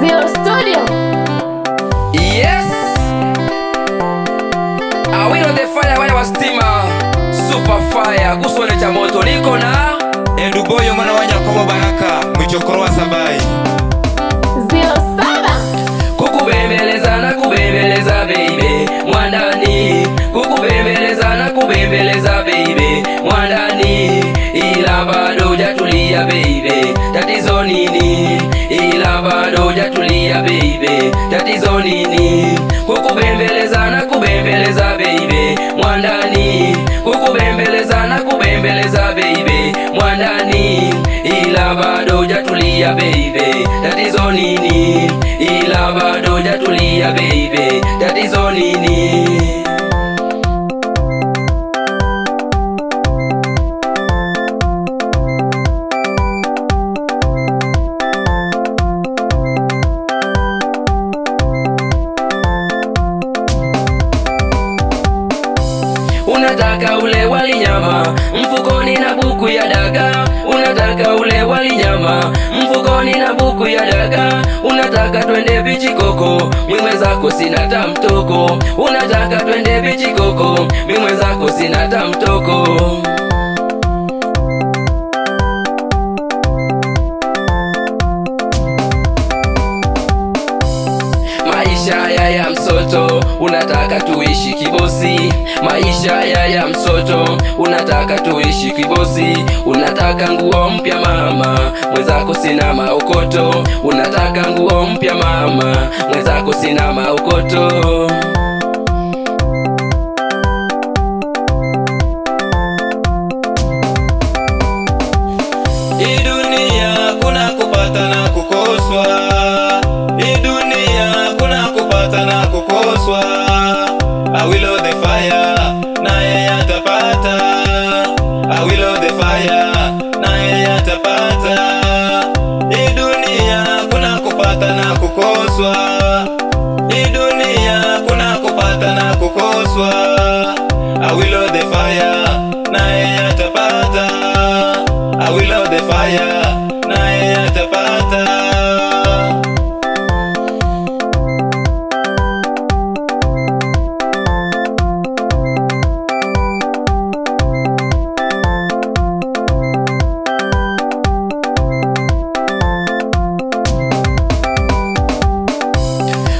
Zero Studio. Yes, Awilo the fire waya wa stima super fire kusone cha moto niko na Eduboyo mwana wa Nyakobo Baraka mwichokoro wa Sabai. Zero Saba. Kukubembeleza na kubembeleza baby mwandani, kukubembeleza na kubembeleza baby mwandani, ila bado hujatulia baby, tatizo nini? Ila bado hujatulia baby, tatizo nini? Kukubembeleza na kubembeleza baby mwandani, kukubembeleza na kubembeleza baby mwandani, ila bado hujatulia baby, tatizo nini? Ila bado hujatulia baby, tatizo nini? Unataka ule wali nyama mfukoni na buku ya daga, unataka ule wali nyama mfukoni na buku ya daga, unataka twende bichi koko, mimi zako sina tamtoko, unataka twende bichi koko, mimi zako sina tamtoko. Maisha ya msoto unataka tuishi kibosi, maisha ya msoto unataka tuishi kibosi, unataka nguo mpya mama, mwenzako sina maokoto, unataka nguo mpya mama, mwenzako sina maokoto. Hii dunia kuna kupata na kukoswa, hii dunia kuna kupata na kukoswa. Awilo the fire naye atapata, Awilo the fire naye atapata. Hii dunia kuna kupata na kukoswa, hii dunia kuna kupata na kukoswa. Awilo the fire naye atapata, Awilo the fire naye atapata.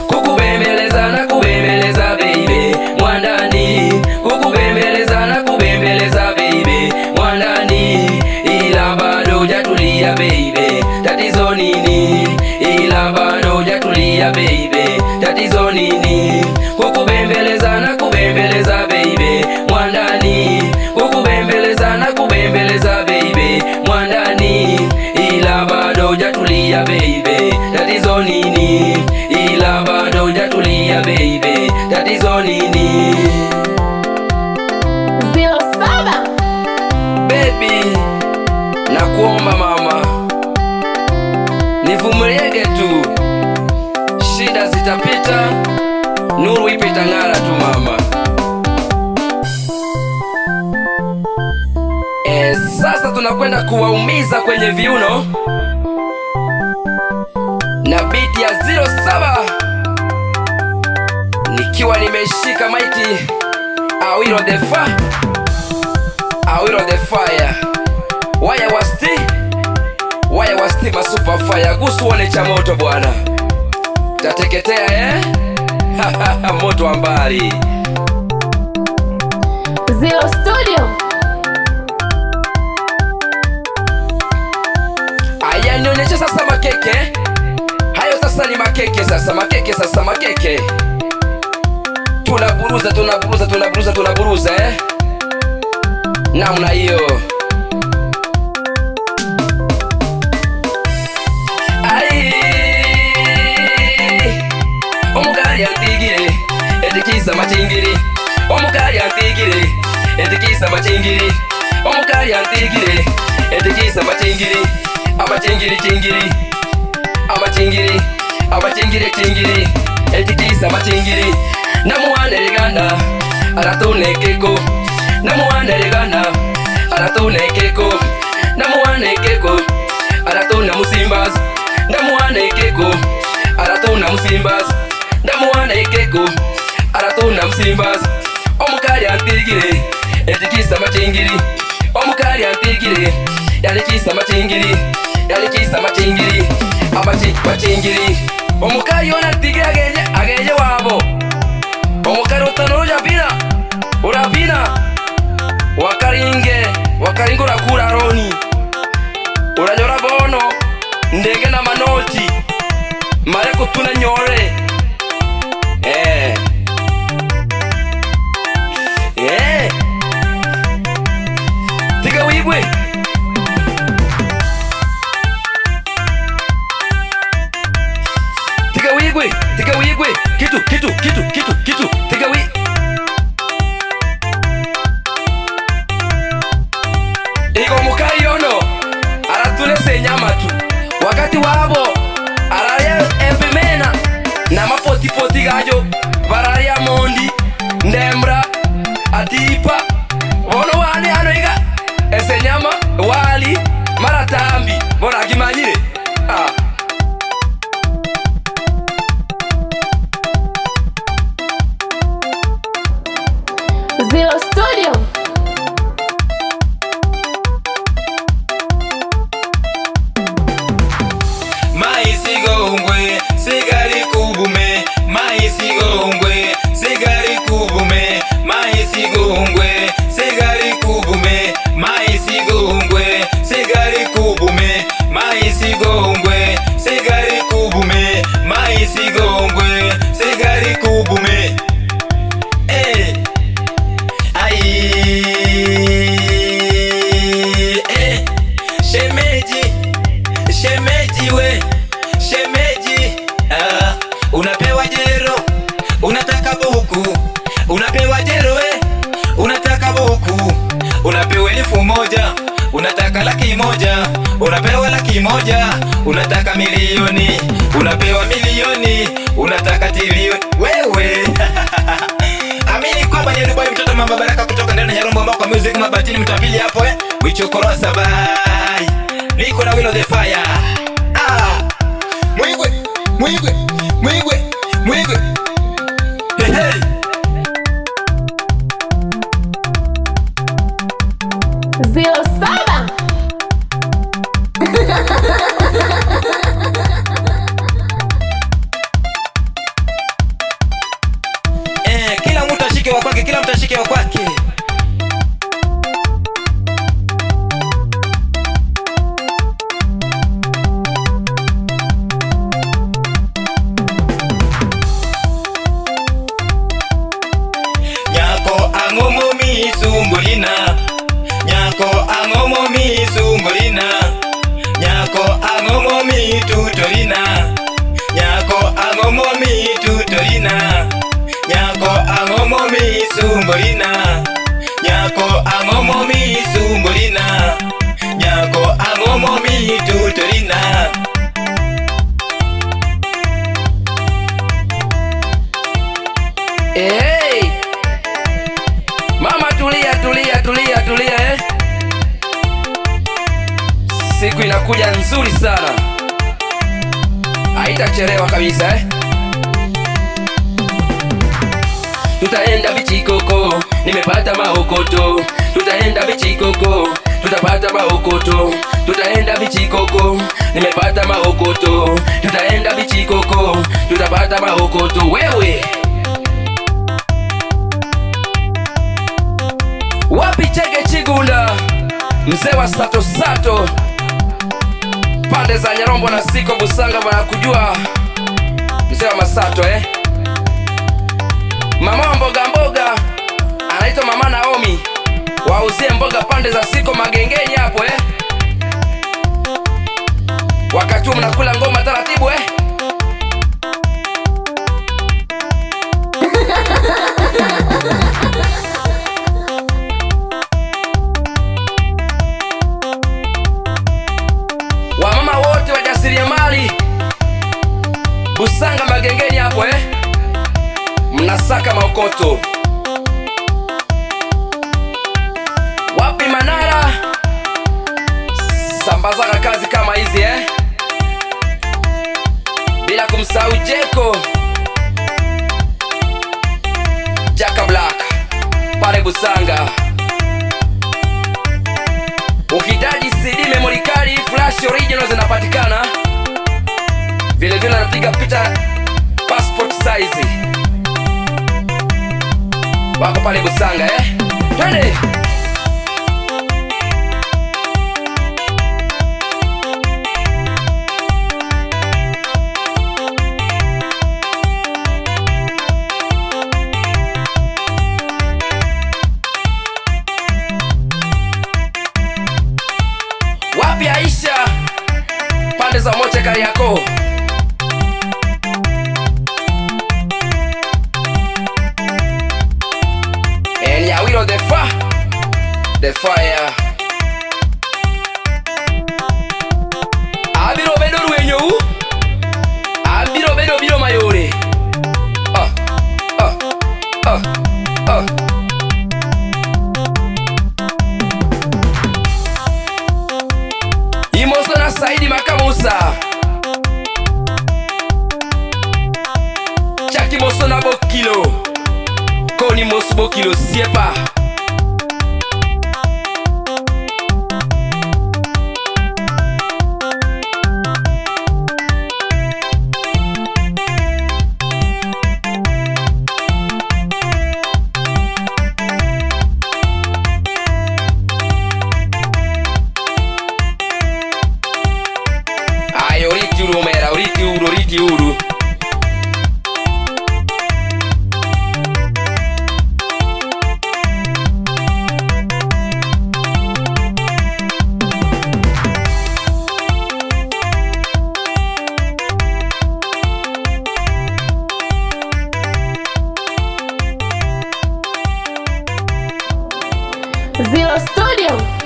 Kukubembeleza na kubembeleza baby mwandani, kukubembeleza na kubembeleza baby mwandani, ila bado hujatulia baby, tatizo nini? Ila bado hujatulia baby, tatizo nini? Kukubembeleza na kubembeleza baby mwandani, kukubembeleza na kubembeleza baby mwandani, ila bado hujatulia baby, tatizo nini? Ila bado hujatulia baby, tatizo nini? Zero Saba. Baby, nakuomba mama, nivumiliege tu, shida zitapita, nuru ipo itang'ara tu mama. Sasa tunakwenda kuwaumiza kwenye viuno na beat ya Zero Saba, nikiwa nimeshika maiki. Awilo the fire, Awilo the fire, waya wa stima super fire, gusuone cha moto bwana, tateketea moto wa mbali. Zero Studio. Aya, nionyeshe sasa makeke hayo, sasa ni makeke sasa, makeke sasa, makeke tunaburuza namna hiyo. Ai, omugari antigire etikisa machingiri, omugari antigire etikisa machingiri, omugari antigire etikisa machingiri, amachingiri amachingiri etikisa machingiri. Namuhaneregana aratonekeko, namuhaneregana aratonekeko, namuhanekeko aratona musimbazi, namuhanekeko Musimbazi ndamuwana ekeko aratunda Musimbazi omukali antigire etikisa machingiri omukali antigire yalikisa machingiri yalikisa machingiri amachingiri omukali yona antigire ageje wabo omukali utanuja pina urapina wakaringe urakura roni uranyora bono ndege na manoti mare kutuna nyore tika wigwe kitu tika wi iko mukai yono aratule senyama tu wakati wabo araria empemena na mapotipoti gajo bararia mondi ndembra atipa bono wane hano iga esenyama wali maratambi bona akimanyire Zero Studio. Maisigongwe sigari kubume Maisigongwe sigari kubume Maisigongwe sigari kubume Maisigongwe sigari kubume Maisigongwe sigari kubume Maisigongwe sigari kubume Shemeji we, shemeji unapewa jero, unataka buku. Unapewa jero we, unataka buku. Unapewa 1,000, unataka 1,000. Unapewa 1,000, unataka milioni. Unapewa milioni, unataka trilioni. Wewe amini kwamba ni Dubai mtoto mama Baraka kutoka ndani ya Rombo Mbako Music Mabatini mtapili hapo Wichokoro sabai. Niko na Willow the Fire. Mwigwe. Hey. Zero Saba. Kila mtu ashike wa kwake, kila mtu ashike wa kwake. Nyako angomo mi sumbolina Nyako angomo mi tutolina Nyako angomo mi tutolina Nyako angomo mi sumbolina Nyako angomo mi sumbolina Nyako angomo mi tutolina Mama tulia siku inakuja nzuri sana, haitachelewa kabisa Tutaenda Bichikoko, nimepata maokoto. Tutaenda Bichikoko, tutapata maokoto. Tutaenda Bichikoko, nimepata maokoto. Tutaenda Bichikoko, tutapata maokoto. Wewe wapi Chege Chigunda, mzee wa Sato pande za Nyarombo na Siko Busanga wanakujua mzee wa Masato Mama wa mboga anaitwa Mama Naomi, wauzie mboga pande za Siko Magengeni hapo wakati mnakula ngoma taratibu Wamama wote wajasiriamali Busanga Magengeni hapo mnasaka maokoto. Wapi Manara, sambaza kazi kama hizi bila kumsahau Jeko Jaka Black pale Busanga. Ukihitaji CD, memory card, flash original zinapatikana. Vile vile anapiga picha passport size. Wako pale Busanga Twende! Wapi Aisha? Pande za Moche Kariakoo. And yeah, we know the fire. Abiro bedo ruenyo. Abiro bedo biro mayore. Imoso na Saidi Makamusa. Chaki moso na Bokilo. Koni moso Bokilo siepa. Oriti uru mera, oriti uru. Zero Studio.